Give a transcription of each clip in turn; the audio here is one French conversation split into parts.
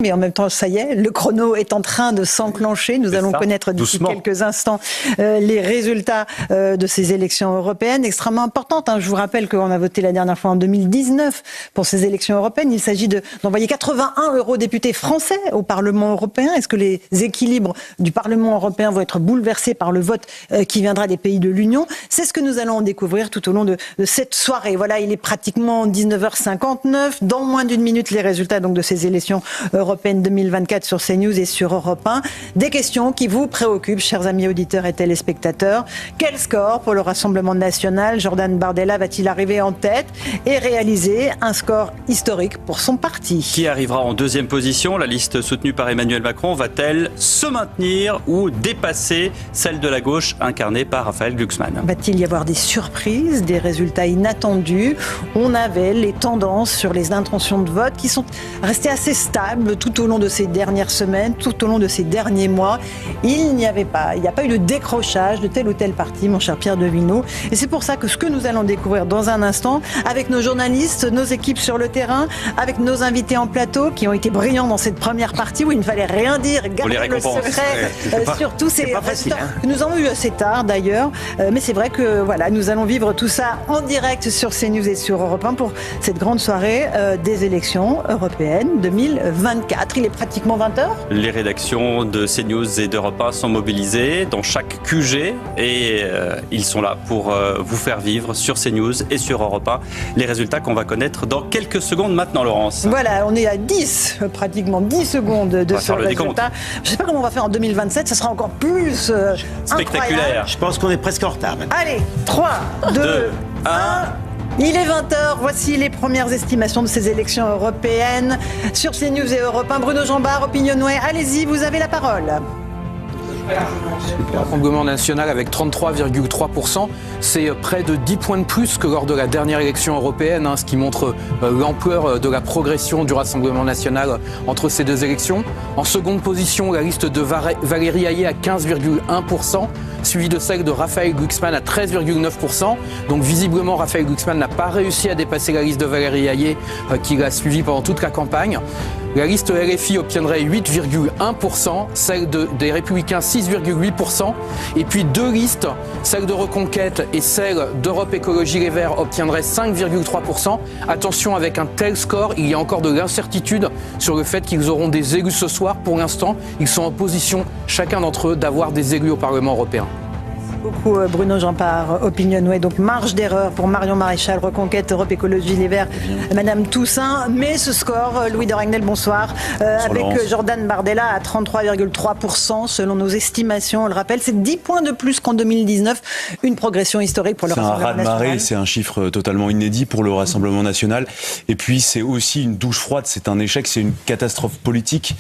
Mais en même temps, ça y est, le chrono est en train de s'enclencher. Nous allons connaître d'ici quelques instants les résultats de ces élections européennes, extrêmement importantes. Je vous rappelle qu'on a voté la dernière fois en 2019 pour ces élections européennes. Il s'agit d'envoyer 81 eurodéputés français au Parlement européen. Est-ce que les équilibres du Parlement européen vont être bouleversés par le vote qui viendra des pays de l'Union? C'est ce que nous allons découvrir tout au long de cette soirée. Voilà, il est pratiquement 19h59. Dans moins d'une minute, les résultats donc de ces élections européennes 2024 sur CNews et sur Europe 1. Des questions qui vous préoccupent, chers amis auditeurs et téléspectateurs. Quel score pour le Rassemblement national? Jordan Bardella va-t-il arriver en tête et réaliser un score historique pour son parti? Qui arrivera en deuxième position? La liste soutenue par Emmanuel Macron va-t-elle se maintenir ou dépasser celle de la gauche incarnée par Raphaël Glucksmann? Va-t-il y avoir des surprises, des résultats inattendus? On avait les tendances sur les intentions de vote qui sont restées assez stables tout au long de ces dernières semaines, tout au long de ces derniers mois. Il n'y a pas eu de décrochage de tel ou tel parti, mon cher Pierre Devineau. Et c'est pour ça que ce que nous allons découvrir dans un instant, avec nos journalistes, nos équipes sur le terrain, avec nos invités en plateau qui ont été brillants dans cette première partie où il ne fallait rien dire, garder le secret sur tous ces résultats que nous avons eu assez tard d'ailleurs. Mais c'est vrai que voilà, nous allons vivre tout ça en direct sur CNews et sur Europe 1 pour cette grande soirée des élections européennes 2024. Il est pratiquement 20h. Les rédactions de CNews et d'Europe 1 sont mobilisées dans chaque QG et ils sont là pour vous faire vivre sur CNews et sur Europe 1 les résultats qu'on va connaître dans quelques secondes maintenant, Laurence. Voilà, on est à pratiquement 10 secondes de ce résultat. Je ne sais pas comment on va faire en 2027, ça sera encore plus spectaculaire. Incroyable. Je pense qu'on est presque en retard maintenant. Allez, 3, 2, 1... Il est 20h, voici les premières estimations de ces élections européennes. Sur CNews et Europe 1, Bruno Jambard, Opinionway, allez-y, vous avez la parole. Le Rassemblement national avec 33,3%, c'est près de 10 points de plus que lors de la dernière élection européenne, ce qui montre l'ampleur de la progression du Rassemblement national entre ces deux élections. En seconde position, la liste de Valérie Hayé à 15,1%, suivie de celle de Raphaël Glucksmann à 13,9%. Donc visiblement, Raphaël Glucksmann n'a pas réussi à dépasser la liste de Valérie Hayé qui l'a suivie pendant toute la campagne. La liste LFI obtiendrait 8,1%, celle des Républicains 6,8%, et puis deux listes, celle de Reconquête et celle d'Europe Écologie Les Verts, obtiendraient 5,3%. Attention, avec un tel score, il y a encore de l'incertitude sur le fait qu'ils auront des élus ce soir. Pour l'instant, ils sont en position, chacun d'entre eux, d'avoir des élus au Parlement européen. Beaucoup Bruno Jambard, Opinionway, donc marge d'erreur pour Marion Maréchal, Reconquête, Europe Écologie Les Verts, Madame Toussaint, mais ce score, Louis de Ragnel, bonsoir, avec Jordan Bardella à 33,3% selon nos estimations, on le rappelle, c'est 10 points de plus qu'en 2019, une progression historique pour le Rassemblement national. C'est un raz-de-marée, c'est un chiffre totalement inédit pour le Rassemblement national, et puis c'est aussi une douche froide, c'est un échec, c'est une catastrophe politique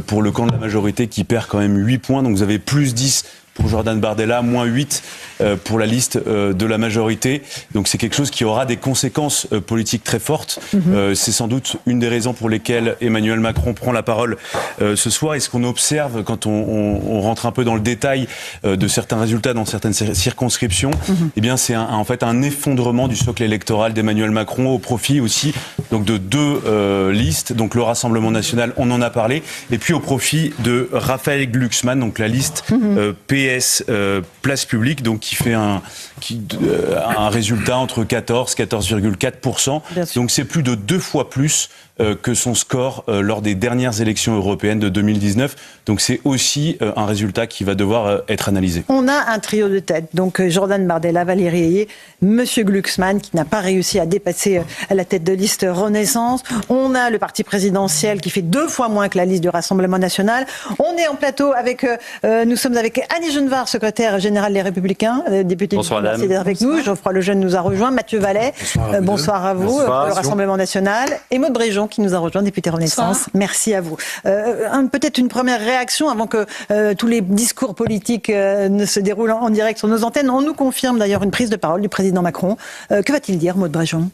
pour le camp de la majorité qui perd quand même 8 points, donc vous avez plus 10 pour Jordan Bardella, moins 8 pour la liste de la majorité. Donc c'est quelque chose qui aura des conséquences politiques très fortes. C'est sans doute une des raisons pour lesquelles Emmanuel Macron prend la parole ce soir. Et ce qu'on observe quand on rentre un peu dans le détail de certains résultats dans certaines circonscriptions, eh bien c'est en fait un effondrement du socle électoral d'Emmanuel Macron au profit aussi donc de deux listes. Donc le Rassemblement national, on en a parlé, et puis au profit de Raphaël Glucksmann, donc la liste PS Place Publique, donc qui fait un résultat entre 14,4%. Donc c'est plus de 2 fois plus que son score lors des dernières élections européennes de 2019. Donc c'est aussi un résultat qui va devoir être analysé. On a un trio de tête, donc Jordan Bardella, Valérie Hayé, Monsieur Glucksmann qui n'a pas réussi à dépasser la tête de liste Renaissance. On a le parti présidentiel qui fait 2 fois moins que la liste du Rassemblement national. On est en plateau avec, nous sommes avec Annie Genevard, secrétaire générale des Républicains, député du Sénat, c'est avec nous. Geoffroy Lejeune nous a rejoint, Mathieu Vallet, bonsoir à vous, pour le Rassemblement national, et Maud Bréjon qui nous a rejoint, député Renaissance. Bonsoir. Merci à vous. Peut-être une première réaction avant que tous les discours politiques ne se déroulent en direct sur nos antennes. On nous confirme d'ailleurs une prise de parole du président Macron. Que va-t-il dire, Maud Bréjon ?